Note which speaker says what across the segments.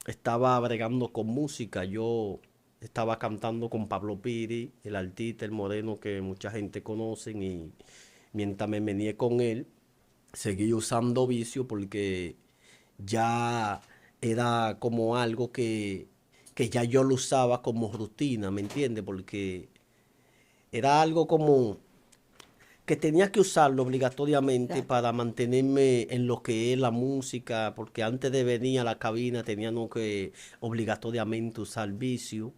Speaker 1: estaba bregando con música. Yo estaba cantando con Pablo Piri, el artista, el moreno que mucha gente conoce, y mientras me meneé con él, seguí usando vicio porque ya era como algo que ya yo lo usaba como rutina, ¿me entiendes? Porque era algo como que tenía que usarlo obligatoriamente
Speaker 2: Claro.
Speaker 1: para mantenerme en lo que es la música, porque antes de venir a la cabina teníamos que obligatoriamente usar vicio.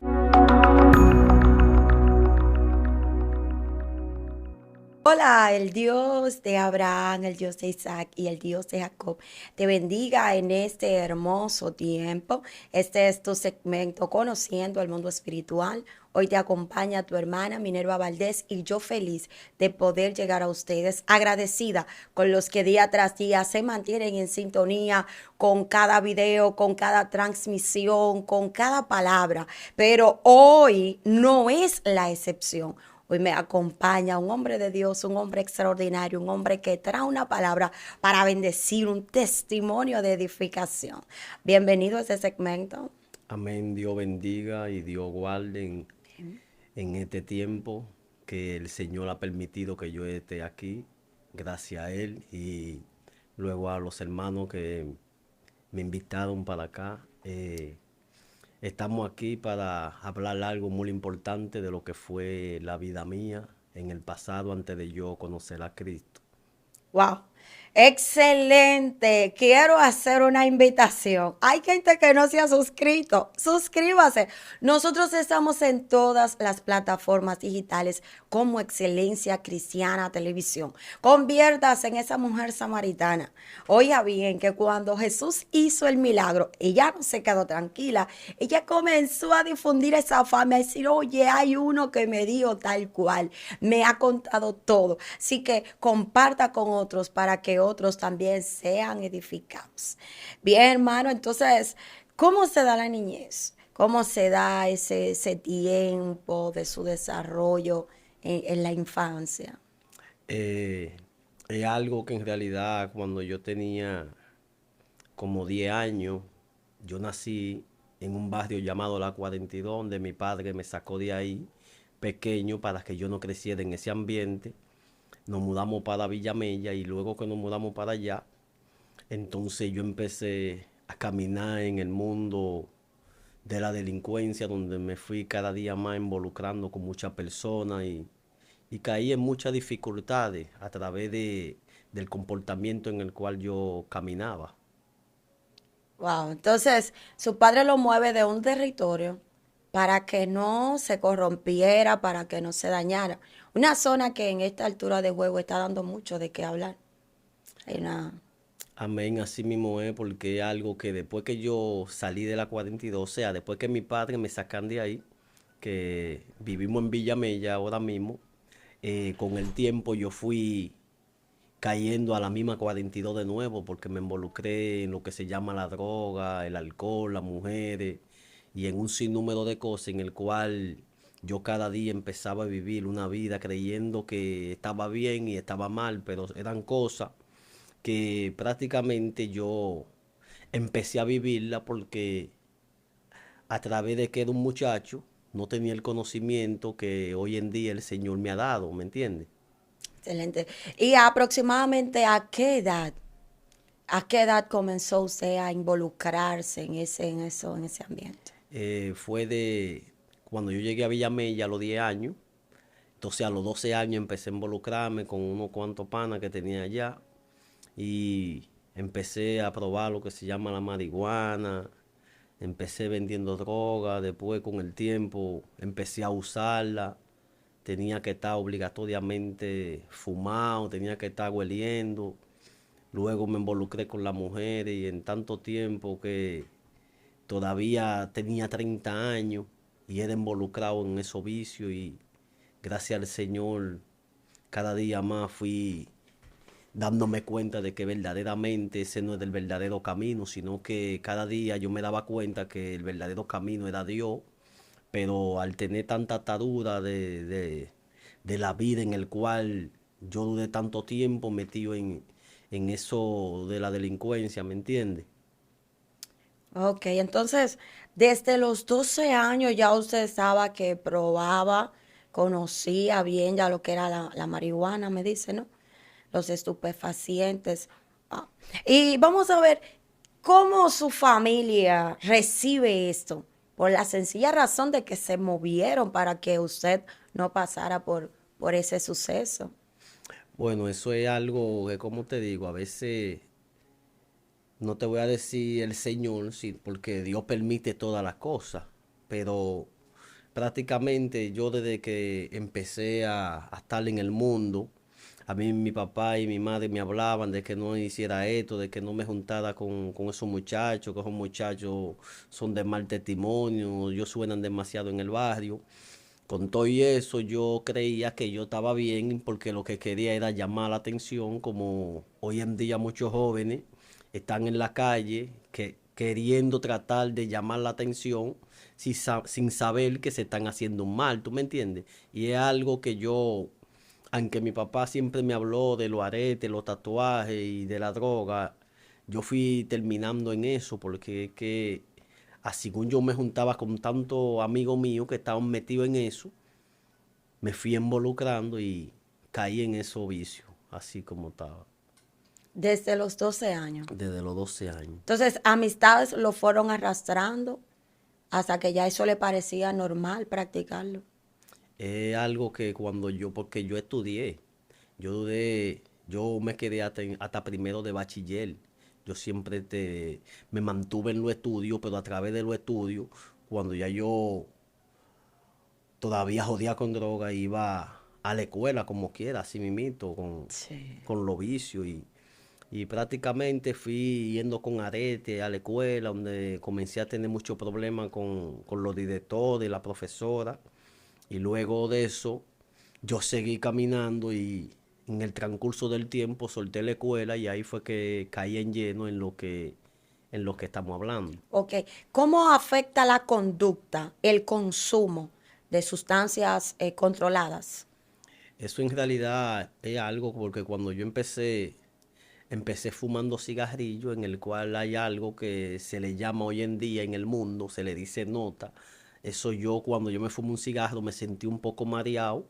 Speaker 2: Hola, el Dios de Abraham, el Dios de Isaac y el Dios de Jacob te bendiga en este hermoso tiempo. Este es tu segmento Conociendo el Mundo Espiritual. Hoy te acompaña tu hermana Minerva Valdés y yo feliz de poder llegar a ustedes, agradecida con los que día tras día se mantienen en sintonía con cada video, con cada transmisión, con cada palabra. Pero hoy no es la excepción. Hoy me acompaña un hombre de Dios, un hombre extraordinario, un hombre que trae una palabra para bendecir, un testimonio de edificación. Bienvenido a este segmento.
Speaker 1: Amén, Dios bendiga y Dios guarde en este tiempo que el Señor ha permitido que yo esté aquí, gracias a Él y luego a los hermanos que me invitaron para acá. Estamos aquí para hablar algo muy importante de lo que fue la vida mía en el pasado antes de yo conocer a Cristo.
Speaker 2: Wow. Excelente. Quiero hacer una invitación. Hay gente que no se ha suscrito. Suscríbase. Nosotros estamos en todas las plataformas digitales como Excelencia Cristiana Televisión. Conviértase en esa mujer samaritana. Oiga bien que cuando Jesús hizo el milagro, ella no se quedó tranquila. Ella comenzó a difundir esa fama, a decir, oye, hay uno que me dio tal cual. Me ha contado todo. Así que comparta con otros para que otros también sean edificados. Bien, hermano, entonces, ¿cómo se da la niñez? ¿Cómo se da ese tiempo de su desarrollo en la infancia?
Speaker 1: Eh, es algo que en realidad cuando yo tenía como 10 años, yo nací en un barrio llamado La 42, donde mi padre me sacó de ahí pequeño para que yo no creciera en ese ambiente. Nos mudamos para Villamella y luego que nos mudamos para allá, entonces yo empecé a caminar en el mundo de la delincuencia, donde me fui cada día más involucrando con muchas personas y caí en muchas dificultades a través del comportamiento en el cual yo caminaba.
Speaker 2: Wow, entonces su padre lo mueve de un territorio para que no se corrompiera, para que no se dañara. Una zona que en esta altura de juego está dando mucho de qué hablar. Hay una...
Speaker 1: Amén, así mismo es, porque es algo que después que yo salí de la 42, o sea, después que mi padre me sacan de ahí, que vivimos en Villamella ahora mismo, con el tiempo yo fui cayendo a la misma 42 de nuevo, porque me involucré en lo que se llama la droga, el alcohol, las mujeres, y en un sinnúmero de cosas en el cual yo cada día empezaba a vivir una vida creyendo que estaba bien y estaba mal, pero eran cosas que prácticamente yo empecé a vivirla porque a través de que era un muchacho, no tenía el conocimiento que hoy en día el Señor me ha dado, ¿me entiendes?
Speaker 2: Excelente. ¿Y aproximadamente a qué edad comenzó usted a involucrarse en ese ambiente?
Speaker 1: Fue de cuando yo llegué a Villamella a los 10 años, entonces a los 12 años empecé a involucrarme con unos cuantos panas que tenía allá y empecé a probar lo que se llama la marihuana, empecé vendiendo droga, después con el tiempo empecé a usarla, tenía que estar obligatoriamente fumado, tenía que estar hueliendo, luego me involucré con las mujeres y en tanto tiempo que todavía tenía 30 años y era involucrado en esos vicios y gracias al Señor cada día más fui dándome cuenta de que verdaderamente ese no es el verdadero camino, sino que cada día yo me daba cuenta que el verdadero camino era Dios, pero al tener tanta atadura de la vida en el cual yo duré tanto tiempo metido en eso de la delincuencia, ¿me entiendes?
Speaker 2: Ok, entonces, desde los 12 años ya usted estaba que probaba, conocía bien ya lo que era la marihuana, me dice, ¿no? Los estupefacientes. Ah, y vamos a ver cómo su familia recibe esto, por la sencilla razón de que se movieron para que usted no pasara por ese suceso.
Speaker 1: Bueno, eso es algo que, como te digo, a veces no te voy a decir el Señor, sí, porque Dios permite todas las cosas, pero prácticamente yo desde que empecé a estar en el mundo, a mí mi papá y mi madre me hablaban de que no hiciera esto, de que no me juntara con esos muchachos, que esos muchachos son de mal testimonio, ellos suenan demasiado en el barrio. Con todo y eso, yo creía que yo estaba bien porque lo que quería era llamar la atención, como hoy en día muchos jóvenes están en la calle queriendo tratar de llamar la atención sin saber que se están haciendo un mal, ¿tú me entiendes? Y es algo que yo, aunque mi papá siempre me habló de los aretes, los tatuajes y de la droga, yo fui terminando en eso porque es que así como yo me juntaba con tantos amigos míos que estaban metidos en eso, me fui involucrando y caí en esos vicios, así como estaba,
Speaker 2: Desde los 12 años.
Speaker 1: desde los 12 años.
Speaker 2: Entonces, amistades lo fueron arrastrando hasta que ya eso le parecía normal practicarlo.
Speaker 1: Es algo que cuando yo, porque yo estudié, yo me quedé hasta primero de bachiller. Yo siempre me mantuve en los estudios, pero a través de los estudios, cuando ya yo todavía jodía con droga, iba a la escuela como quiera, así mimito,
Speaker 2: Sí.
Speaker 1: con los vicios y prácticamente fui yendo con arete a la escuela, donde comencé a tener muchos problemas con los directores y la profesora. Y luego de eso, yo seguí caminando y en el transcurso del tiempo solté la escuela y ahí fue que caí en lleno en lo que estamos hablando.
Speaker 2: Ok. ¿Cómo afecta la conducta el consumo de sustancias controladas?
Speaker 1: Eso en realidad es algo porque cuando yo empecé fumando cigarrillo, en el cual hay algo que se le llama hoy en día en el mundo, se le dice nota. Eso yo cuando yo me fumo un cigarro me sentí un poco mareado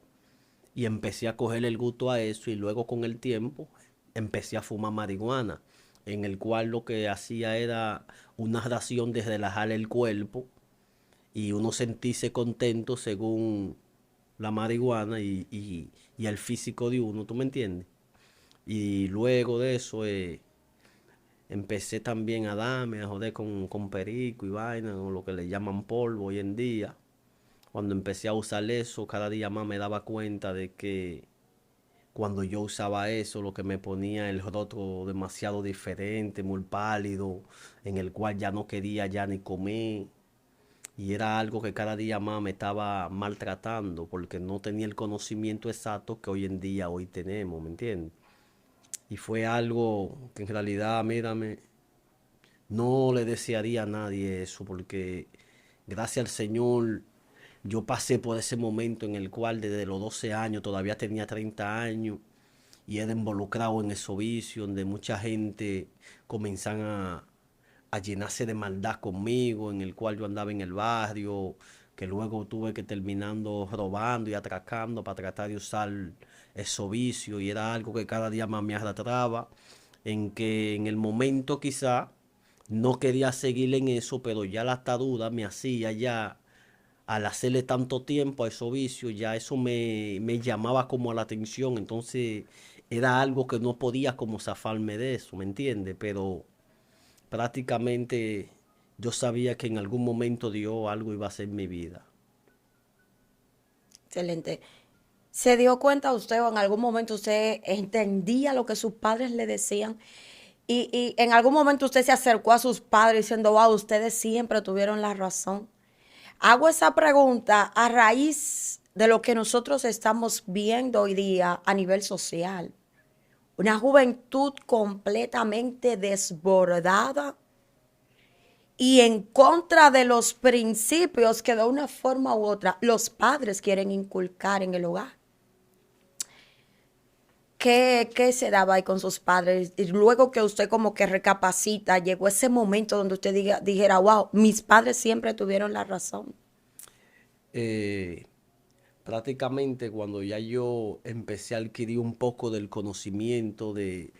Speaker 1: y empecé a coger el gusto a eso y luego con el tiempo empecé a fumar marihuana, en el cual lo que hacía era una ración de relajar el cuerpo y uno sentirse contento según la marihuana y el físico de uno, ¿tú me entiendes? Y luego de eso empecé también a darme, a joder con perico y vaina, o lo que le llaman polvo hoy en día. Cuando empecé a usar eso, cada día más me daba cuenta de que cuando yo usaba eso, lo que me ponía el rostro demasiado diferente, muy pálido, en el cual ya no quería ya ni comer. Y era algo que cada día más me estaba maltratando porque no tenía el conocimiento exacto que hoy tenemos, ¿me entiendes? Y fue algo que en realidad, mírame, no le desearía a nadie eso porque gracias al Señor yo pasé por ese momento en el cual desde los 12 años todavía tenía 30 años y era involucrado en esos vicios donde mucha gente comenzaba a llenarse de maldad conmigo, en el cual yo andaba en el barrio, que luego tuve que terminando robando y atracando para tratar de usar esos vicios y era algo que cada día más me arrastraba, en que en el momento quizá no quería seguir en eso, pero ya la atadura me hacía ya al hacerle tanto tiempo a esos vicios, ya eso me llamaba como a la atención, entonces era algo que no podía como zafarme de eso, ¿me entiendes? Pero prácticamente yo sabía que en algún momento Dios algo iba a hacer en mi vida.
Speaker 2: Excelente. ¿Se dio cuenta usted o en algún momento usted entendía lo que sus padres le decían? Y en algún momento usted se acercó a sus padres diciendo, wow, ustedes siempre tuvieron la razón. Hago esa pregunta a raíz de lo que nosotros estamos viendo hoy día a nivel social. Una juventud completamente desbordada y en contra de los principios que de una forma u otra los padres quieren inculcar en el hogar. ¿Qué se daba ahí con sus padres? Y luego que usted como que recapacita, llegó ese momento donde usted dijera, wow, mis padres siempre tuvieron la razón.
Speaker 1: Eh, Prácticamente cuando ya yo empecé a adquirir un poco del conocimiento de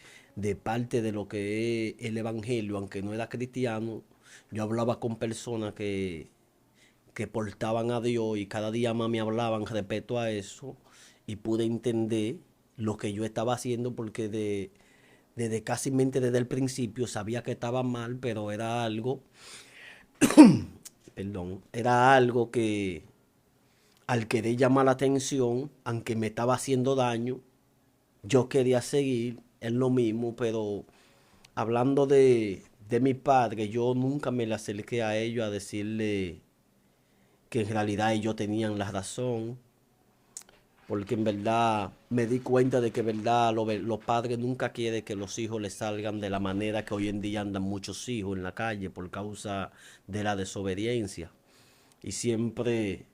Speaker 1: parte de lo que es el evangelio, aunque no era cristiano, yo hablaba con personas que portaban a Dios y cada día más me hablaban respecto a eso y pude entender lo que yo estaba haciendo porque desde casi mente desde el principio sabía que estaba mal, pero era algo, perdón, era algo que al querer llamar la atención, aunque me estaba haciendo daño, yo quería seguir en lo mismo, pero hablando de mi padre, yo nunca me le acerqué a ellos a decirle que en realidad ellos tenían la razón, porque en verdad me di cuenta de que en verdad los padres nunca quieren que los hijos les salgan de la manera que hoy en día andan muchos hijos en la calle por causa de la desobediencia. Y siempre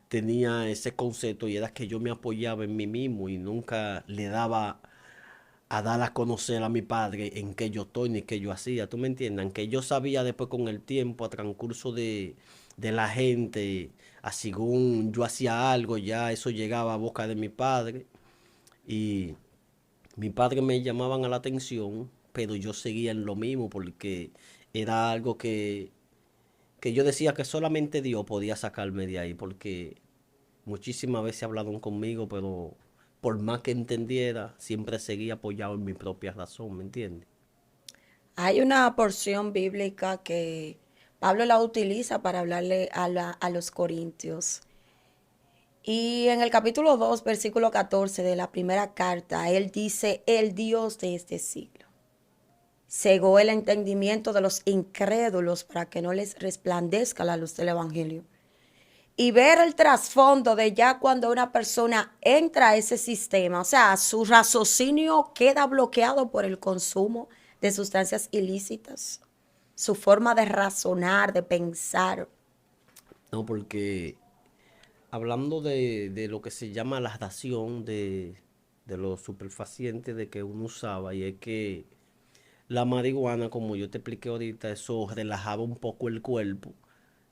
Speaker 1: tenía ese concepto y era que yo me apoyaba en mí mismo y nunca le daba a dar a conocer a mi padre en qué yo estoy ni qué yo hacía, ¿tú me entiendes? Aunque yo sabía después con el tiempo, a transcurso de la gente, a según yo hacía algo, ya eso llegaba a boca de mi padre y mi padre me llamaban a la atención, pero yo seguía en lo mismo porque era algo que yo decía que solamente Dios podía sacarme de ahí, porque muchísimas veces hablaron conmigo, pero por más que entendiera, siempre seguía apoyado en mi propia razón, ¿me entiendes?
Speaker 2: Hay una porción bíblica que Pablo la utiliza para hablarle a los corintios. Y en el capítulo 2 versículo 14 de la primera carta, él dice, el Dios de este siglo cegó el entendimiento de los incrédulos para que no les resplandezca la luz del Evangelio. Y ver el trasfondo de ya cuando una persona entra a ese sistema, o sea, su raciocinio queda bloqueado por el consumo de sustancias ilícitas, su forma de razonar, de pensar.
Speaker 1: No, porque hablando de lo que se llama la dación de los superfacientes de que uno usaba, y es que la marihuana, como yo te expliqué ahorita, eso relajaba un poco el cuerpo,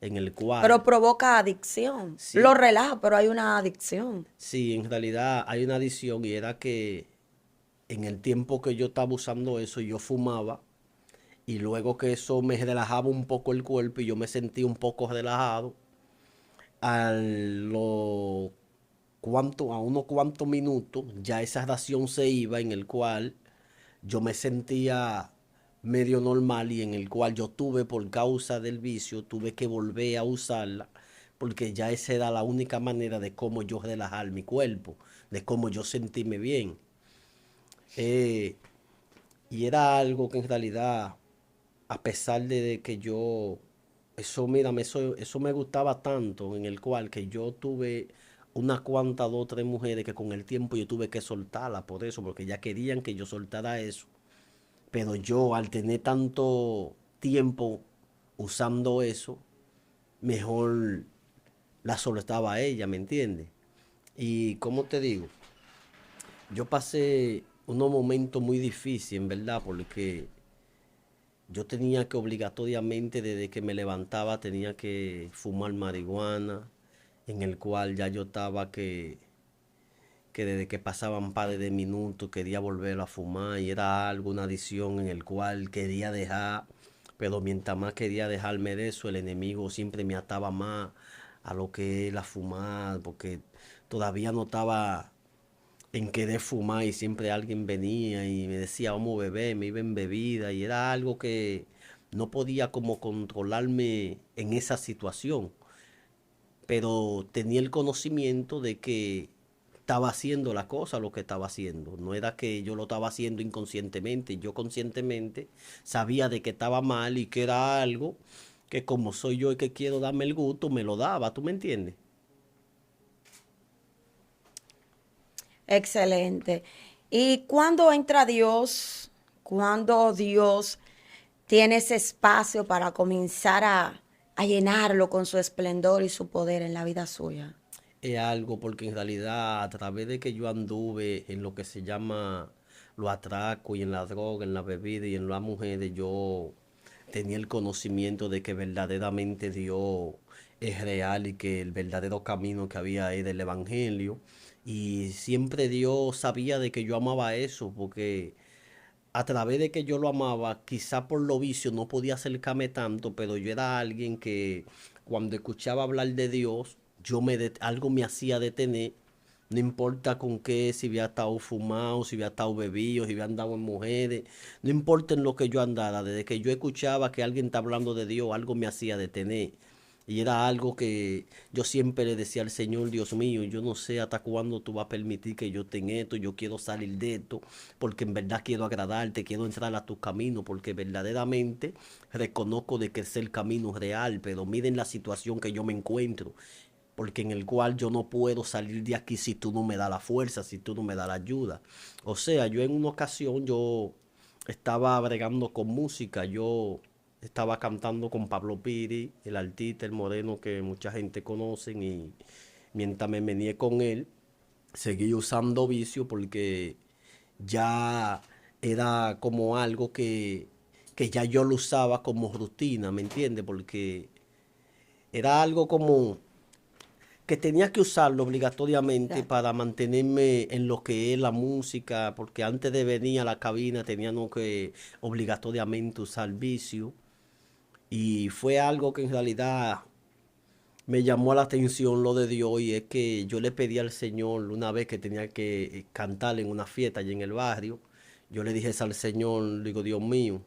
Speaker 1: en el
Speaker 2: Pero
Speaker 1: cual,
Speaker 2: provoca adicción. Lo
Speaker 1: sí,
Speaker 2: relaja, pero hay una adicción.
Speaker 1: sí, en realidad hay una adición y era que en el tiempo que yo estaba usando eso, yo fumaba y luego que eso me relajaba un poco el cuerpo y yo me sentía un poco relajado, a lo a unos cuantos minutos ya esa ración se iba en el cual yo me sentía medio normal y en el cual yo tuve por causa del vicio, tuve que volver a usarla porque ya esa era la única manera de cómo yo relajar mi cuerpo, de cómo yo sentirme bien. Eh, y era algo que en realidad, a pesar de que yo, eso, mírame, eso me gustaba tanto, en el cual que yo tuve unas cuantas, dos, tres mujeres que con el tiempo yo tuve que soltarla por eso, porque ya querían que yo soltara eso. Pero yo, al tener tanto tiempo usando eso, mejor la soltaba a ella, ¿me entiendes? Y como te digo, yo pasé unos momentos muy difíciles, en verdad, porque yo tenía que obligatoriamente, desde que me levantaba, tenía que fumar marihuana, en el cual ya yo estaba que desde que pasaban pares de minutos quería volver a fumar y era algo, una adicción en el cual quería dejar, pero mientras más quería dejarme de eso, el enemigo siempre me ataba más a lo que es la fumar, porque todavía no estaba en querer fumar y siempre alguien venía y me decía, vamos a beber, me iba en bebida y era algo que no podía como controlarme en esa situación, pero tenía el conocimiento de que estaba haciendo la cosa lo que estaba haciendo. No era que yo lo estaba haciendo inconscientemente, yo conscientemente sabía de que estaba mal y que era algo que como soy yo el que quiero darme el gusto, me lo daba, ¿tú me entiendes?
Speaker 2: Excelente. ¿Y cuándo entra Dios? ¿Cuándo Dios tiene ese espacio para comenzar a llenarlo con su esplendor y su poder en la vida suya?
Speaker 1: es algo porque en realidad a través de que yo anduve en lo que se llama los atracos y en la droga, en la bebida y en las mujeres, yo tenía el conocimiento de que verdaderamente Dios es real y que el verdadero camino que había es del Evangelio. Y siempre Dios sabía de que yo amaba eso, porque a través de que yo lo amaba, quizá por lo vicio no podía acercarme tanto, pero yo era alguien que cuando escuchaba hablar de Dios, algo me hacía detener, no importa con qué, si había estado fumado, si había estado bebido, si había andado en mujeres, no importa en lo que yo andara, desde que yo escuchaba que alguien está hablando de Dios, algo me hacía detener. Y era algo que yo siempre le decía al Señor, Dios mío, yo no sé hasta cuándo tú vas a permitir que yo tenga esto, yo quiero salir de esto, porque en verdad quiero agradarte, quiero entrar a tu camino, porque verdaderamente reconozco de que es el camino real, pero miren la situación que yo me encuentro, porque en el cual yo no puedo salir de aquí si tú no me das la fuerza, si tú no me das la ayuda. O sea, yo en una ocasión yo estaba bregando con música, yo estaba cantando con Pablo Piri, el artista, el moreno que mucha gente conoce, y mientras me meneé con él, seguí usando vicio porque ya era como algo que ya yo lo usaba como rutina, ¿me entiendes? Porque era algo como que tenía que usarlo obligatoriamente
Speaker 2: Exacto.
Speaker 1: para mantenerme en lo que es la música, porque antes de venir a la cabina teníamos que obligatoriamente usar vicio. Y fue algo que en realidad me llamó la atención lo de Dios, y es que yo le pedí al Señor una vez que tenía que cantar en una fiesta allí en el barrio. Yo le dije eso al Señor, digo, Dios mío,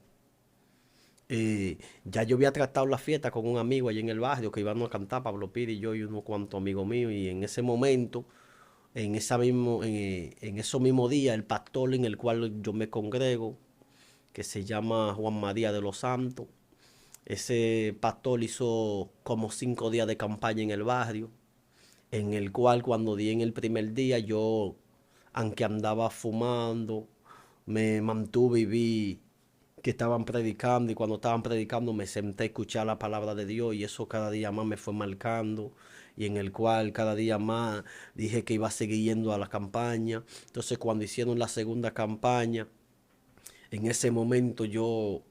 Speaker 1: ya yo había tratado la fiesta con un amigo allí en el barrio que íbamos a cantar, Pablo Piri y yo y unos cuantos amigos míos, y en ese momento, en esos mismos días, el pastor en el cual yo me congrego, que se llama Juan María de los Santos, ese pastor hizo como 5 días de campaña en el barrio, en el cual cuando di en el primer día yo, aunque andaba fumando, me mantuve y vi que estaban predicando, y cuando estaban predicando me senté a escuchar la palabra de Dios, y eso cada día más me fue marcando, y en el cual cada día más dije que iba a seguir yendo a la campaña. Entonces cuando hicieron la segunda campaña, en ese momento yo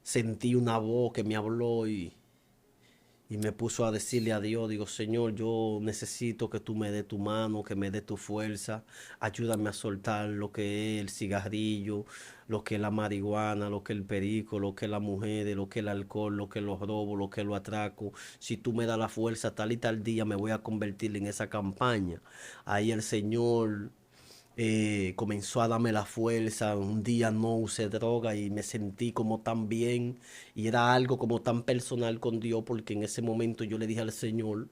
Speaker 1: sentí una voz que me habló, y me puso a decirle a Dios, digo, Señor, yo necesito que tú me des tu mano, que me des tu fuerza, ayúdame a soltar lo que es el cigarrillo, lo que es la marihuana, lo que es el perico, lo que es la mujer, lo que es el alcohol, lo que es los robos, lo que es los atracos. Si tú me das la fuerza, tal y tal día me voy a convertir en esa campaña. Ahí el Señor comenzó a darme la fuerza. Un día no usé droga y me sentí como tan bien, y era algo como tan personal con Dios, porque en ese momento yo le dije al Señor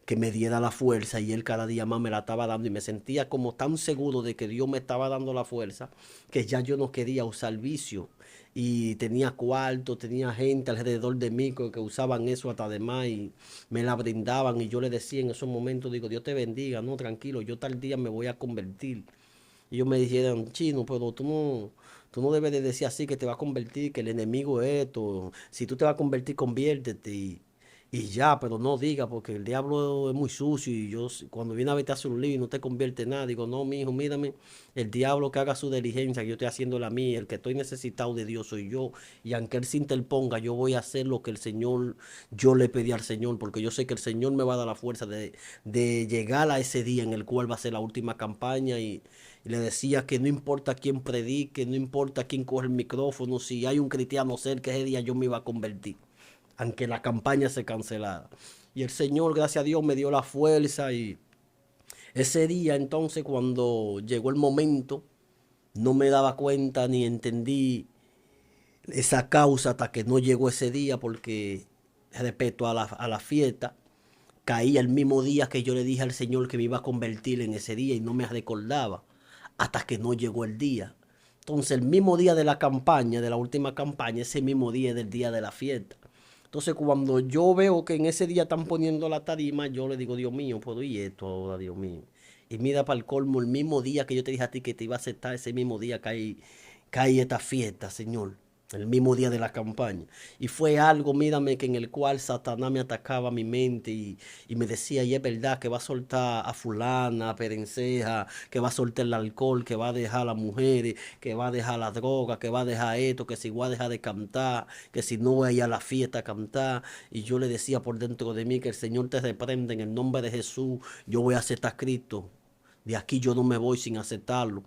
Speaker 1: que me diera la fuerza, y Él cada día más me la estaba dando, y me sentía como tan seguro de que Dios me estaba dando la fuerza, que ya yo no quería usar vicio. Y tenía cuarto, tenía gente alrededor de mí que usaban eso hasta además, y me la brindaban, y yo le decía en esos momentos, digo, Dios te bendiga, no, tranquilo, yo tal día me voy a convertir. Y ellos me dijeron, Chino, pero tú no debes de decir así, que te va a convertir, que el enemigo es esto. Si tú te vas a convertir, conviértete y ya, pero no diga, porque el diablo es muy sucio, y yo cuando viene a verte a hacer un lío y no te convierte en nada, digo, no, mi hijo, mírame, el diablo que haga su diligencia, que yo estoy haciendo la mía, el que estoy necesitado de Dios soy yo, y aunque Él se interponga, yo voy a hacer lo que el Señor, yo le pedí al Señor, porque yo sé que el Señor me va a dar la fuerza de llegar a ese día en el cual va a ser la última campaña. Y le decía que no importa quién predique, no importa quién coge el micrófono, si hay un cristiano cerca, ese día yo me iba a convertir, aunque la campaña se cancelara. Y el Señor, gracias a Dios, me dio la fuerza, y ese día entonces cuando llegó el momento, no me daba cuenta ni entendí esa causa hasta que no llegó ese día, porque respecto a la fiesta, caía el mismo día que yo le dije al Señor que me iba a convertir en ese día, y no me recordaba hasta que no llegó el día. Entonces el mismo día de la campaña, de la última campaña, ese mismo día es del día de la fiesta. Entonces cuando yo veo que en ese día están poniendo la tarima, yo le digo, Dios mío, ¿puedo ir esto ahora, Dios mío? Y mira para el colmo, el mismo día que yo te dije a ti que te iba a aceptar, ese mismo día cae esta fiesta, Señor. el mismo día de la campaña. Y fue algo, mírame, que en el cual Satanás me atacaba mi mente y me decía, y es verdad que va a soltar a fulana, a perenceja, que va a soltar el alcohol, que va a dejar a las mujeres, que va a dejar la droga, que va a dejar esto, que si voy a dejar de cantar, que si no voy a ir a la fiesta a cantar. Y yo le decía por dentro de mí que el Señor te reprenda en el nombre de Jesús, yo voy a aceptar a Cristo. De aquí yo no me voy sin aceptarlo.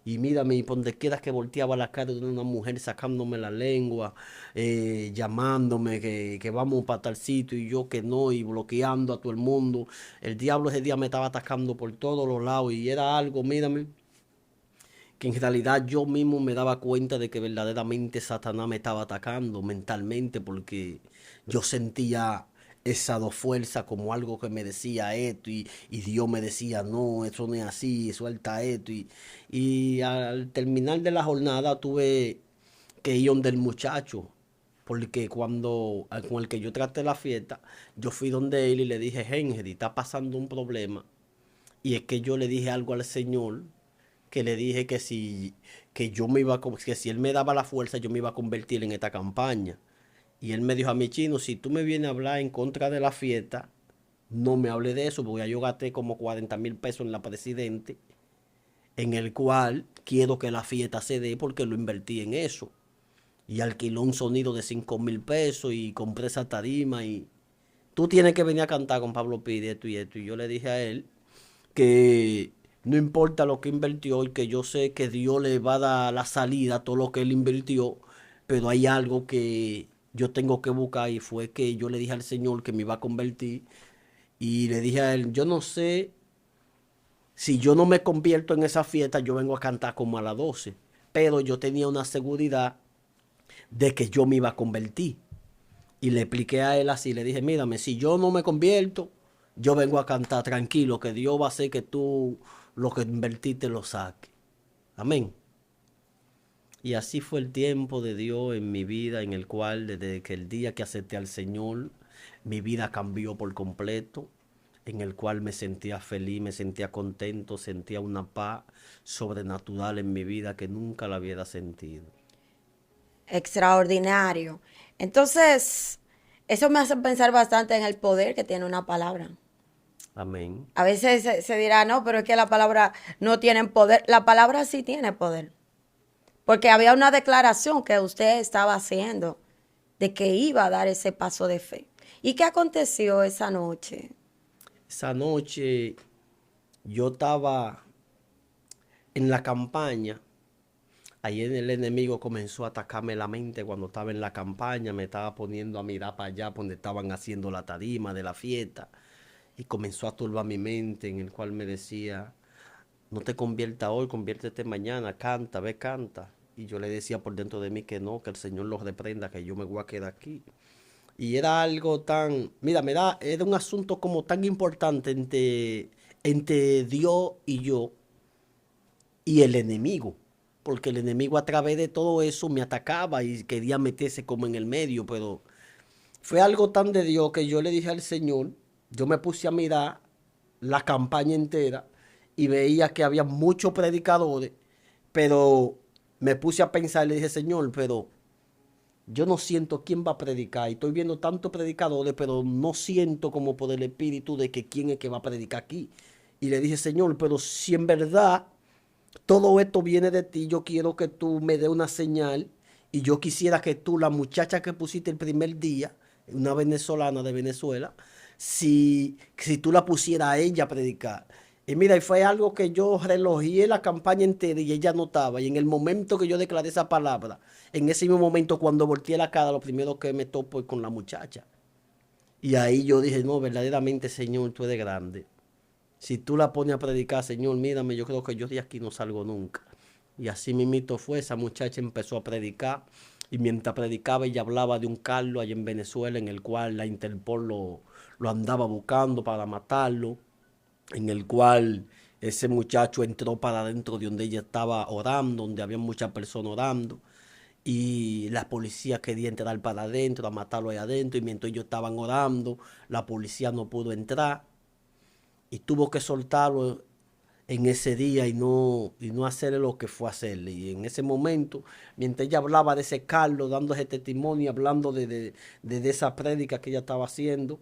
Speaker 1: Y mírame, y por donde quiera que volteaba la cara de una mujer sacándome la lengua, llamándome que vamos para tal sitio y yo que no, y bloqueando a todo el mundo. El diablo ese día me estaba atacando por todos los lados y era algo, mírame, que en realidad yo mismo me daba cuenta de que verdaderamente Satanás me estaba atacando mentalmente porque yo sentía esa dos fuerzas como algo que me decía esto y Dios me decía no, eso no es así, suelta esto y al terminar de la jornada tuve que ir donde el muchacho porque cuando con el que yo traté la fiesta yo fui donde él y le dije Henry, está pasando un problema y es que yo le dije algo al Señor que le dije que si que yo me iba que si él me daba la fuerza yo me iba a convertir en esta campaña. Y él me dijo a mi chino, si tú me vienes a hablar en contra de la fiesta, no me hable de eso, porque ya yo gasté como 40,000 pesos en la presidente, en el cual quiero que la fiesta se dé porque lo invertí en eso. Y alquiló un sonido de 5,000 pesos y compré esa tarima y tú tienes que venir a cantar con Pablo Pide esto y esto. Y yo le dije a él que no importa lo que invirtió y que yo sé que Dios le va a dar la salida a todo lo que él invirtió, pero hay algo que yo tengo que buscar y fue que yo le dije al Señor que me iba a convertir y le dije a él, yo no sé si yo no me convierto en esa fiesta, yo vengo a cantar como a las 12, pero yo tenía una seguridad de que yo me iba a convertir. Y le expliqué a él así, le dije, mírame, si yo no me convierto, yo vengo a cantar tranquilo, que Dios va a hacer que tú lo que invertiste lo saques. Amén. Y así fue el tiempo de Dios en mi vida, en el cual desde que el día que acepté al Señor, mi vida cambió por completo, en el cual me sentía feliz, me sentía contento, sentía una paz sobrenatural en mi vida que nunca la hubiera sentido.
Speaker 2: Extraordinario. Entonces, eso me hace pensar bastante en el poder que tiene una palabra.
Speaker 1: Amén.
Speaker 2: A veces se dirá, no, pero es que la palabra no tiene poder. La palabra sí tiene poder. Porque había una declaración que usted estaba haciendo de que iba a dar ese paso de fe. ¿Y qué aconteció esa noche?
Speaker 1: Esa noche yo estaba en la campaña. Ahí el enemigo comenzó a atacarme la mente cuando estaba en la campaña, me estaba poniendo a mirar para allá donde estaban haciendo la tarima de la fiesta y comenzó a turbar mi mente en el cual me decía, no te conviertas hoy, conviértete mañana, canta, ve, canta. Y yo le decía por dentro de mí que no, que el Señor los reprenda, que yo me voy a quedar aquí. Y era algo tan, mira, era un asunto como tan importante entre Dios y yo y el enemigo. Porque el enemigo a través de todo eso me atacaba y quería meterse como en el medio, pero fue algo tan de Dios que yo le dije al Señor, yo me puse a mirar la campaña entera y veía que había muchos predicadores, pero me puse a pensar y le dije, Señor, pero yo no siento quién va a predicar. Y estoy viendo tantos predicadores, pero no siento como por el espíritu de que quién es que va a predicar aquí. Y le dije, Señor, pero si en verdad todo esto viene de ti, yo quiero que tú me dé una señal y yo quisiera que tú, la muchacha que pusiste el primer día, una venezolana de Venezuela, si tú la pusieras a ella a predicar. Y mira, y fue algo que yo relojé la campaña entera y ella no estaba. Y en el momento que yo declaré esa palabra, en ese mismo momento cuando volteé la cara, lo primero que me topo es con la muchacha. Y ahí yo dije, no, verdaderamente, Señor, tú eres grande. Si tú la pones a predicar, Señor, mírame, yo creo que yo de aquí no salgo nunca. Y así mismito fue, esa muchacha empezó a predicar y mientras predicaba ella hablaba de un Carlos allá en Venezuela en el cual la Interpol lo andaba buscando para matarlo, en el cual ese muchacho entró para adentro de donde ella estaba orando, donde había muchas personas orando y la policía quería entrar para adentro, a matarlo ahí adentro y mientras ellos estaban orando, la policía no pudo entrar y tuvo que soltarlo en ese día y no hacerle lo que fue hacerle. Y en ese momento, mientras ella hablaba de ese Carlos, dando ese testimonio, hablando de esa prédica que ella estaba haciendo,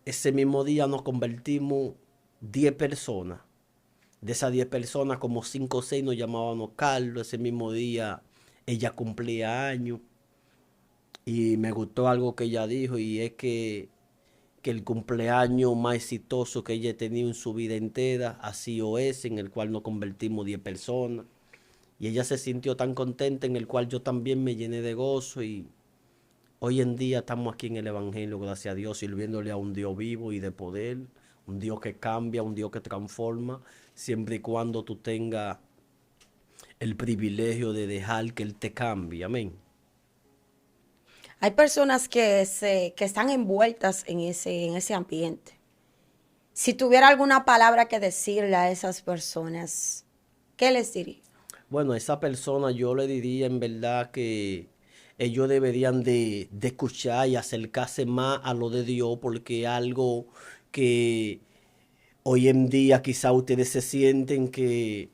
Speaker 1: ese mismo día nos convertimos 10 personas. De esas 10 personas, como 5 o 6 nos llamábamos Carlos. Ese mismo día ella cumplía años. Y me gustó algo que ella dijo, y es que el cumpleaños más exitoso que ella ha tenido en su vida entera ha sido ese, en el cual nos convertimos 10 personas. Y ella se sintió tan contenta, en el cual yo también me llené de gozo. Y hoy en día estamos aquí en el Evangelio, gracias a Dios, sirviéndole a un Dios vivo y de poder, un Dios que cambia, un Dios que transforma, siempre y cuando tú tengas el privilegio de dejar que Él te cambie. Amén.
Speaker 2: Hay personas que están envueltas en ese ambiente. Si tuviera alguna palabra que decirle a esas personas, ¿qué les diría?
Speaker 1: Bueno, a esa persona yo le diría en verdad que ellos deberían de escuchar y acercarse más a lo de Dios, porque es algo que hoy en día quizá ustedes se sienten que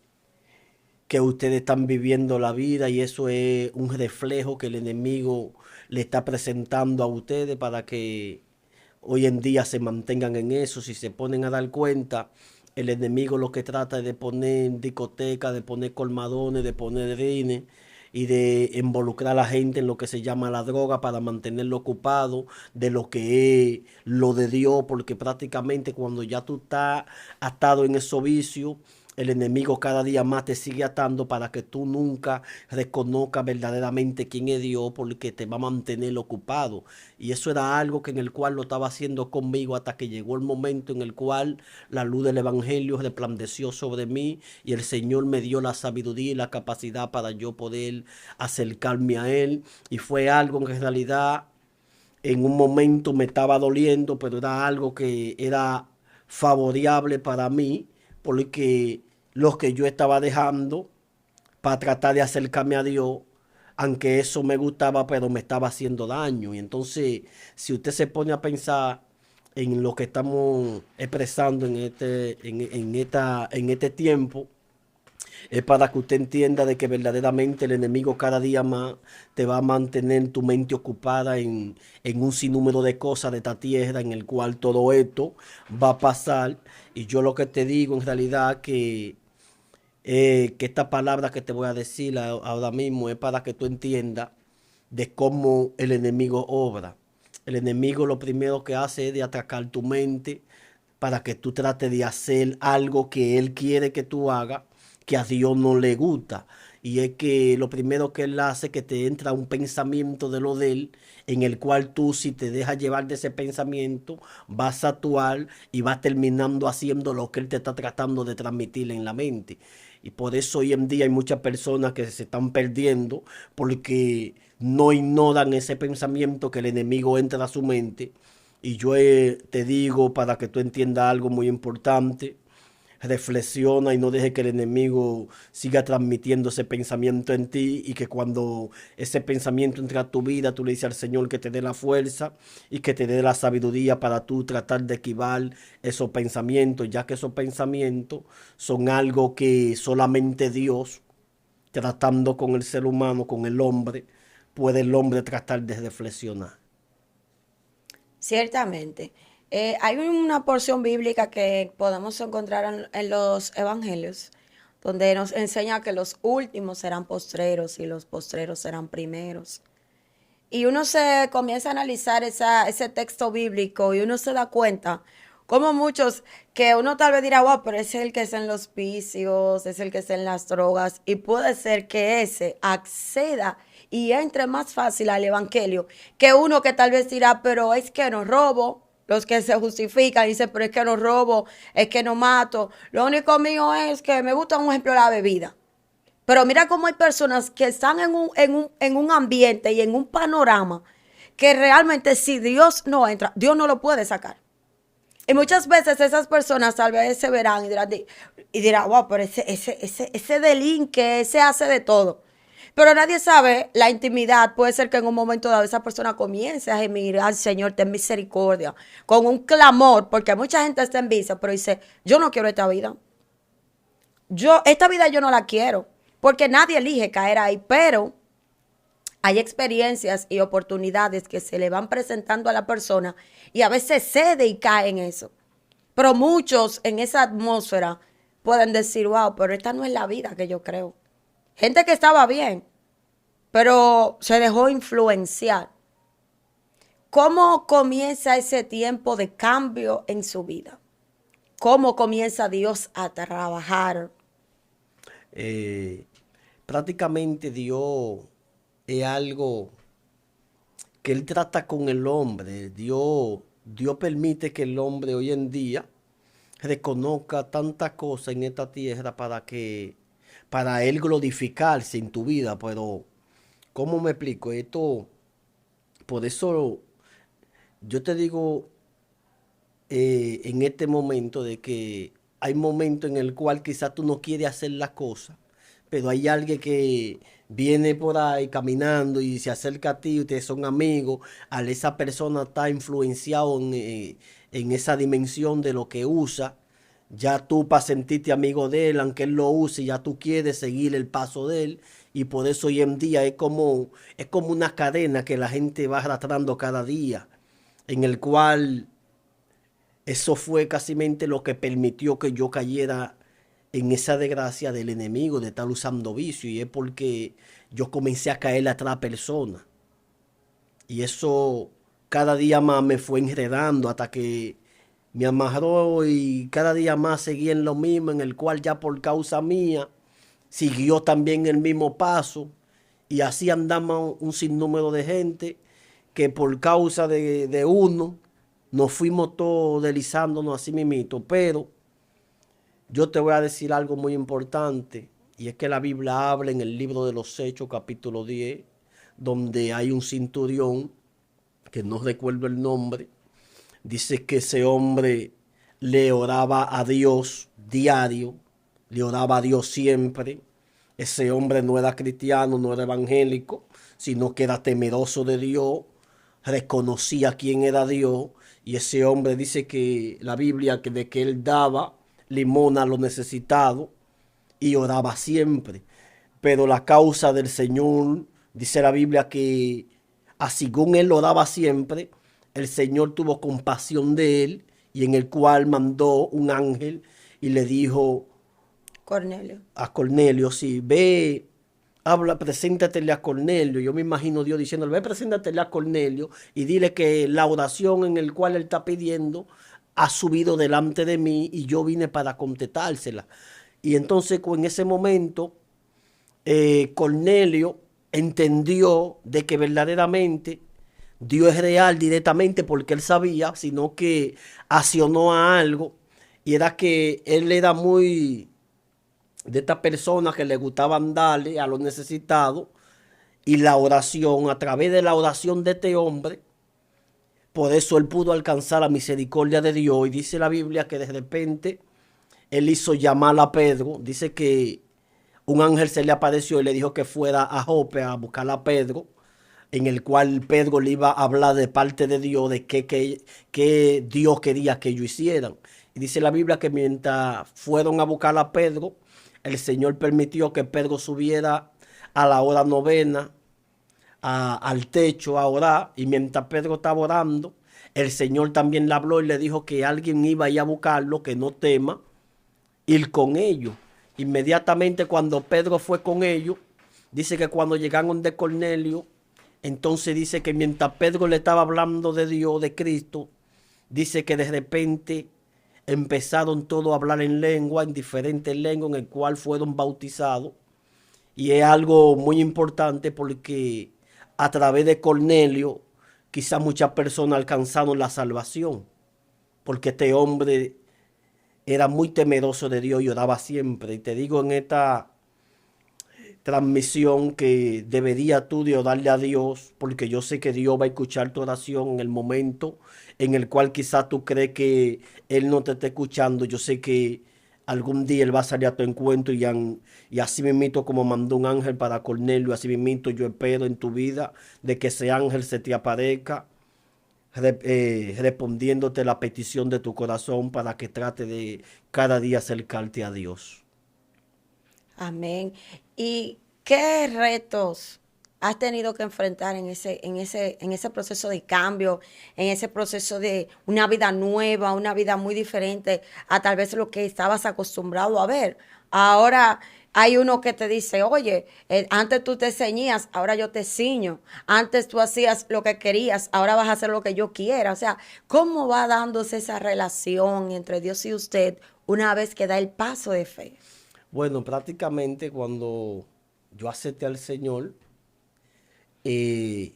Speaker 1: ustedes están viviendo la vida, y eso es un reflejo que el enemigo le está presentando a ustedes para que hoy en día se mantengan en eso. Si se ponen a dar cuenta, el enemigo lo que trata es de poner discotecas, de poner colmadones, de poner rines y de involucrar a la gente en lo que se llama la droga para mantenerlo ocupado de lo que es lo de Dios, porque prácticamente cuando ya tú estás atado en esos vicios, el enemigo cada día más te sigue atando para que tú nunca reconozcas verdaderamente quién es Dios, porque te va a mantener ocupado. Y eso era algo que en el cual lo estaba haciendo conmigo, hasta que llegó el momento en el cual la luz del Evangelio resplandeció sobre mí, y el Señor me dio la sabiduría y la capacidad para yo poder acercarme a Él. Y fue algo que en realidad en un momento me estaba doliendo, pero era algo que era favorable para mí, porque lo que yo estaba dejando para tratar de acercarme a Dios, aunque eso me gustaba, pero me estaba haciendo daño. Y entonces, si usted se pone a pensar en lo que estamos expresando en este tiempo, es para que usted entienda de que verdaderamente el enemigo cada día más te va a mantener tu mente ocupada en un sinnúmero de cosas de esta tierra, en el cual todo esto va a pasar. Y yo lo que te digo en realidad que esta palabra que te voy a decir ahora mismo es para que tú entiendas de cómo el enemigo obra. El enemigo lo primero que hace es de atacar tu mente para que tú trates de hacer algo que él quiere que tú hagas, que a Dios no le gusta. Y es que lo primero que él hace es que te entra un pensamiento de lo de él, en el cual tú, si te dejas llevar de ese pensamiento, vas a actuar y vas terminando haciendo lo que él te está tratando de transmitir en la mente. Y por eso hoy en día hay muchas personas que se están perdiendo, porque no ignoran ese pensamiento que el enemigo entra a su mente. Y yo te digo, para que tú entiendas algo muy importante: reflexiona y no deje que el enemigo siga transmitiendo ese pensamiento en ti, y que cuando ese pensamiento entre a tu vida, tú le dices al Señor que te dé la fuerza y que te dé la sabiduría para tú tratar de esquivar esos pensamientos, ya que esos pensamientos son algo que solamente Dios, tratando con el ser humano, con el hombre, puede el hombre tratar de reflexionar.
Speaker 2: Ciertamente. Hay una porción bíblica que podemos encontrar en los evangelios, donde nos enseña que los últimos serán postreros y los postreros serán primeros. Y uno se comienza a analizar ese texto bíblico y uno se da cuenta como muchos que uno tal vez dirá, wow, pero ese es el que está en los vicios, es el que está en las drogas, y puede ser que ese acceda y entre más fácil al evangelio que uno que tal vez dirá, pero es que no robo. Los que se justifican dicen, pero es que no robo, es que no mato. Lo único mío es que me gusta, un ejemplo, la bebida. Pero mira cómo hay personas que están en un ambiente y en un panorama que realmente, si Dios no entra, Dios no lo puede sacar. Y muchas veces esas personas tal vez se verán y dirán, wow, pero ese delinque, ese hace de todo. Pero nadie sabe la intimidad. Puede ser que en un momento dado esa persona comience a gemir al Señor, ten misericordia, con un clamor, porque mucha gente está en vicio, pero dice, yo no quiero esta vida. esta vida yo no la quiero, porque nadie elige caer ahí, pero hay experiencias y oportunidades que se le van presentando a la persona y a veces cede y cae en eso. Pero muchos en esa atmósfera pueden decir, wow, pero esta no es la vida que yo creo. Gente que estaba bien, pero se dejó influenciar. ¿Cómo comienza ese tiempo de cambio en su vida? ¿Cómo comienza Dios a trabajar?
Speaker 1: Eh, Prácticamente Dios es algo que Él trata con el hombre. Dios permite que el hombre hoy en día reconozca tantas cosas en esta tierra para Él glorificarse en tu vida. Pero, ¿cómo me explico? Por eso yo te digo en este momento de que hay momentos en el cual quizás tú no quieres hacer las cosas, pero hay alguien que viene por ahí caminando y se acerca a ti, ustedes son amigos, al esa persona está influenciado en esa dimensión de lo que usa, ya tú para sentirte amigo de él, aunque él lo use, ya tú quieres seguir el paso de él, y por eso hoy en día es como una cadena que la gente va arrastrando cada día, en el cual eso fue casi lo que permitió que yo cayera en esa desgracia del enemigo de estar usando vicio. Y es porque yo comencé a caer a otra persona. Y eso cada día más me fue enredando hasta que me amarró y cada día más seguía en lo mismo, en el cual ya por causa mía siguió también el mismo paso. Y así andamos un sinnúmero de gente que por causa de uno nos fuimos todos deslizándonos así mismito. Pero yo te voy a decir algo muy importante, y es que la Biblia habla en el libro de los Hechos, capítulo 10, donde hay un centurión, que no recuerdo el nombre, dice que ese hombre le oraba a Dios diario, le oraba a Dios siempre. Ese hombre no era cristiano, no era evangélico, sino que era temeroso de Dios, reconocía quién era Dios. Y ese hombre dice que la Biblia de que él daba limosna a los necesitados y oraba siempre. Pero la causa del Señor, dice la Biblia que así según él oraba siempre, el Señor tuvo compasión de él, y en el cual mandó un ángel y le dijo
Speaker 2: Cornelio.
Speaker 1: a Cornelio, sí, ve, habla, preséntatele a Cornelio. Yo me imagino Dios diciéndole, ve, preséntatele a Cornelio y dile que la oración en el cual él está pidiendo ha subido delante de mí y yo vine para contestársela. Y entonces en ese momento Cornelio entendió de que verdaderamente Dios es real directamente, porque él sabía, sino que accionó a algo, y era que él era muy de estas personas que le gustaban darle a los necesitados, y la oración, a través de la oración de este hombre, por eso él pudo alcanzar la misericordia de Dios. Y dice la Biblia que de repente él hizo llamar a Pedro. Dice que un ángel se le apareció y le dijo que fuera a Jope a buscar a Pedro, en el cual Pedro le iba a hablar de parte de Dios, de qué Dios quería que ellos hicieran. Y dice la Biblia que mientras fueron a buscar a Pedro, el Señor permitió que Pedro subiera a la hora novena al techo a orar, y mientras Pedro estaba orando, el Señor también le habló y le dijo que alguien iba a ir a buscarlo, que no tema ir con ellos. Inmediatamente cuando Pedro fue con ellos, dice que cuando llegaron de Cornelio, entonces dice que mientras Pedro le estaba hablando de Dios, de Cristo, dice que de repente empezaron todos a hablar en lengua, en diferentes lenguas, en el cual fueron bautizados. Y es algo muy importante porque a través de Cornelio quizás muchas personas alcanzaron la salvación, porque este hombre era muy temeroso de Dios y oraba siempre. Y te digo en esta transmisión que debería tú de orarle a Dios, porque yo sé que Dios va a escuchar tu oración en el momento en el cual quizás tú crees que Él no te está escuchando. Yo sé que algún día Él va a salir a tu encuentro, y así mismito como mandó un ángel para Cornelio, así mismito yo espero en tu vida de que ese ángel se te aparezca respondiéndote la petición de tu corazón para que trate de cada día acercarte a Dios.
Speaker 2: Amén. ¿Y qué retos has tenido que enfrentar en ese proceso de cambio, en ese proceso de una vida nueva, una vida muy diferente a tal vez lo que estabas acostumbrado a ver? Ahora hay uno que te dice, oye, antes tú te ceñías, ahora yo te ciño. Antes tú hacías lo que querías, ahora vas a hacer lo que yo quiera. O sea, ¿cómo va dándose esa relación entre Dios y usted una vez que da el paso de fe?
Speaker 1: Bueno, prácticamente cuando yo acepté al Señor, eh,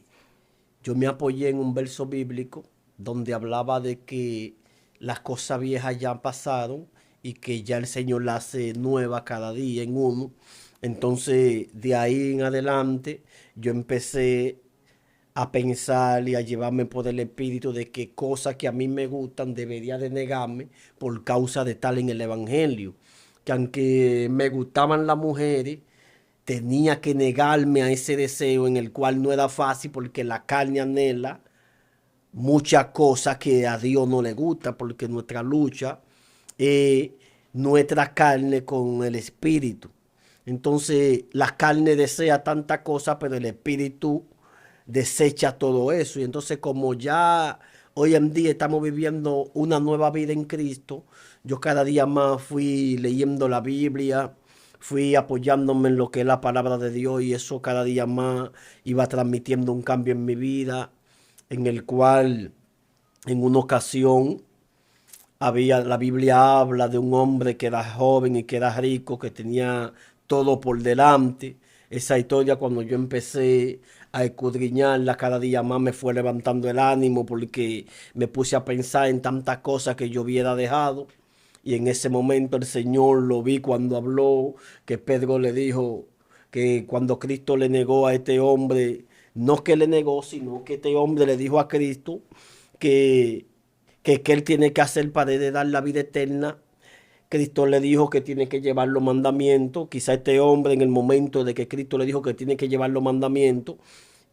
Speaker 1: yo me apoyé en un verso bíblico donde hablaba de que las cosas viejas ya pasaron y que ya el Señor las hace nueva cada día en uno. Entonces, de ahí en adelante, yo empecé a pensar y a llevarme por el espíritu de que cosas que a mí me gustan debería de negarme por causa de tal en el evangelio. Que aunque me gustaban las mujeres, tenía que negarme a ese deseo en el cual no era fácil porque la carne anhela muchas cosas que a Dios no le gusta porque nuestra lucha es nuestra carne con el espíritu. Entonces la carne desea tanta cosa, pero el espíritu desecha todo eso. Y entonces como ya hoy en día estamos viviendo una nueva vida en Cristo, yo cada día más fui leyendo la Biblia, fui apoyándome en lo que es la palabra de Dios y eso cada día más iba transmitiendo un cambio en mi vida, en el cual en una ocasión la Biblia habla de un hombre que era joven y que era rico, que tenía todo por delante. Esa historia cuando yo empecé a escudriñarla cada día más me fue levantando el ánimo porque me puse a pensar en tantas cosas que yo hubiera dejado. Y en ese momento el Señor lo vi cuando habló, que Pedro le dijo que cuando Cristo le negó a este hombre, no que le negó, sino que este hombre le dijo a Cristo que que él tiene que hacer para heredar la vida eterna. Cristo le dijo que tiene que llevar los mandamientos. Quizá este hombre en el momento de que Cristo le dijo que tiene que llevar los mandamientos,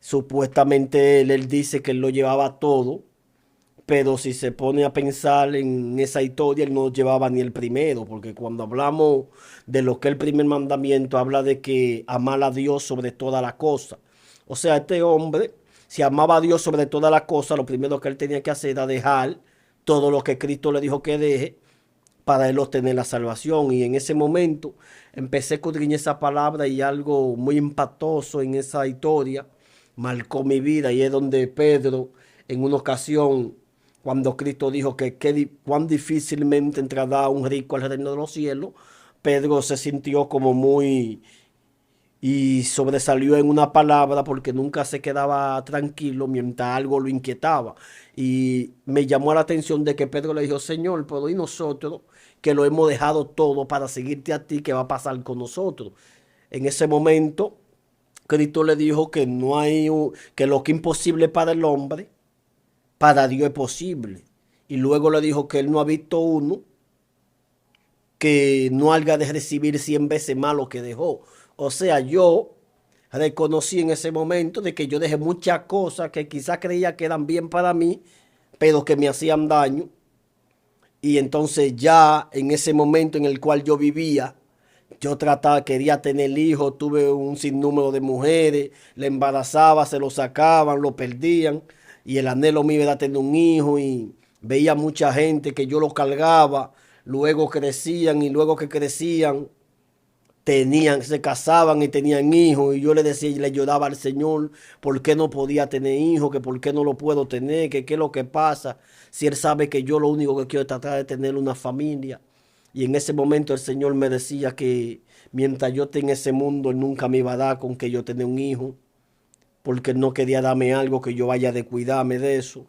Speaker 1: supuestamente él dice que él lo llevaba todo, pero si se pone a pensar en esa historia, él no llevaba ni el primero, porque cuando hablamos de lo que es el primer mandamiento, habla de que amar a Dios sobre toda la cosa. O sea, este hombre, si amaba a Dios sobre toda la cosa, lo primero que él tenía que hacer era dejar todo lo que Cristo le dijo que deje para él obtener la salvación. Y en ese momento empecé a escudriñar esa palabra y algo muy impactoso en esa historia marcó mi vida. Y es donde Pedro, en una ocasión, cuando Cristo dijo que cuán difícilmente entrará un rico al reino de los cielos, Pedro se sintió como muy y sobresalió en una palabra porque nunca se quedaba tranquilo mientras algo lo inquietaba. Y me llamó la atención de que Pedro le dijo, Señor, pero ¿y nosotros que lo hemos dejado todo para seguirte a ti? ¿Qué va a pasar con nosotros? En ese momento, Cristo le dijo que no hay, que lo que es imposible para el hombre, para Dios es posible. Y luego le dijo que él no ha visto uno que no haya de recibir 100 veces más lo que dejó. O sea, yo reconocí en ese momento de que yo dejé muchas cosas que quizás creía que eran bien para mí, pero que me hacían daño. Y entonces ya en ese momento en el cual yo vivía, yo trataba, quería tener hijos, tuve un sinnúmero de mujeres, le embarazaba, se lo sacaban, lo perdían. Y el anhelo mío era tener un hijo y veía mucha gente que yo lo cargaba, luego crecían y luego que crecían se casaban y tenían hijos y yo le decía y le lloraba al Señor por qué no podía tener hijos, que por qué no lo puedo tener, que qué es lo que pasa, si Él sabe que yo lo único que quiero es tratar de tener una familia. Y en ese momento el Señor me decía que mientras yo esté en ese mundo, Él nunca me iba a dar con que yo tenga un hijo, porque Él no quería darme algo que yo vaya de cuidarme de eso.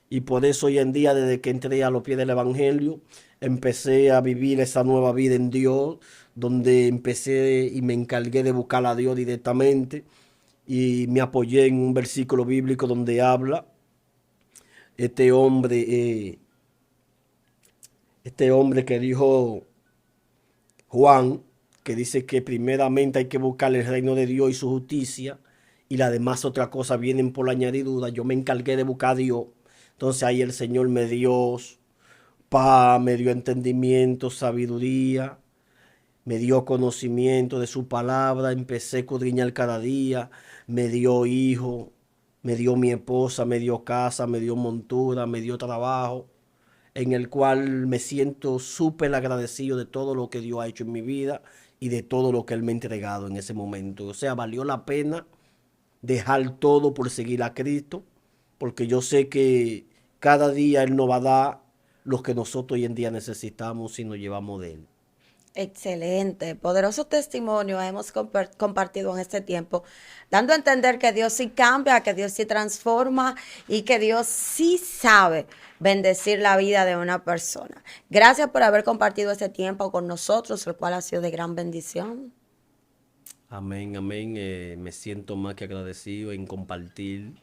Speaker 1: Y por eso hoy en día, desde que entré a los pies del Evangelio, empecé a vivir esa nueva vida en Dios, donde empecé y me encargué de buscar a Dios directamente y me apoyé en un versículo bíblico donde habla este hombre, eh, este hombre que dijo Juan, que dice que primeramente hay que buscar el reino de Dios y su justicia y las demás otras cosas vienen por la añadidura. Yo me encargué de buscar a Dios. Entonces ahí el Señor me dio entendimiento, sabiduría me dio conocimiento de su palabra, empecé a escudriñar cada día, me dio hijo, me dio mi esposa, me dio casa, me dio montura, me dio trabajo, en el cual me siento súper agradecido de todo lo que Dios ha hecho en mi vida y de todo lo que Él me ha entregado en ese momento. O sea, valió la pena dejar todo por seguir a Cristo, porque yo sé que cada día Él nos va a dar lo que nosotros hoy en día necesitamos si nos llevamos de Él.
Speaker 2: Excelente, poderoso testimonio hemos compartido en este tiempo, dando a entender que Dios sí cambia, que Dios sí transforma y que Dios sí sabe bendecir la vida de una persona. Gracias por haber compartido este tiempo con nosotros, el cual ha sido de gran bendición.
Speaker 1: Amén, amén. Me siento más que agradecido en compartir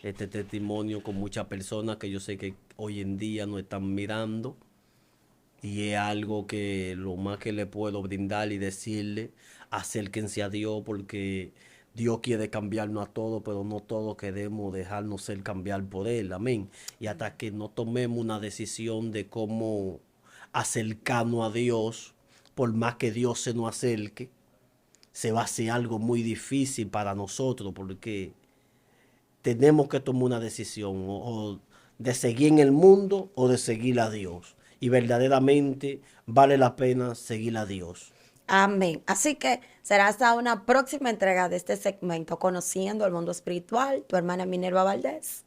Speaker 1: este testimonio con muchas personas que yo sé que hoy en día nos están mirando. Y es algo que lo más que le puedo brindar y decirle, acérquense a Dios porque Dios quiere cambiarnos a todos, pero no todos queremos dejarnos ser cambiar por Él. Amén. Y hasta que no tomemos una decisión de cómo acercarnos a Dios, por más que Dios se nos acerque, se va a hacer algo muy difícil para nosotros porque tenemos que tomar una decisión o de seguir en el mundo o de seguir a Dios. Y verdaderamente vale la pena seguir a Dios.
Speaker 2: Amén. Así que será hasta una próxima entrega de este segmento, Conociendo el Mundo Espiritual, tu hermana Minerva Valdés.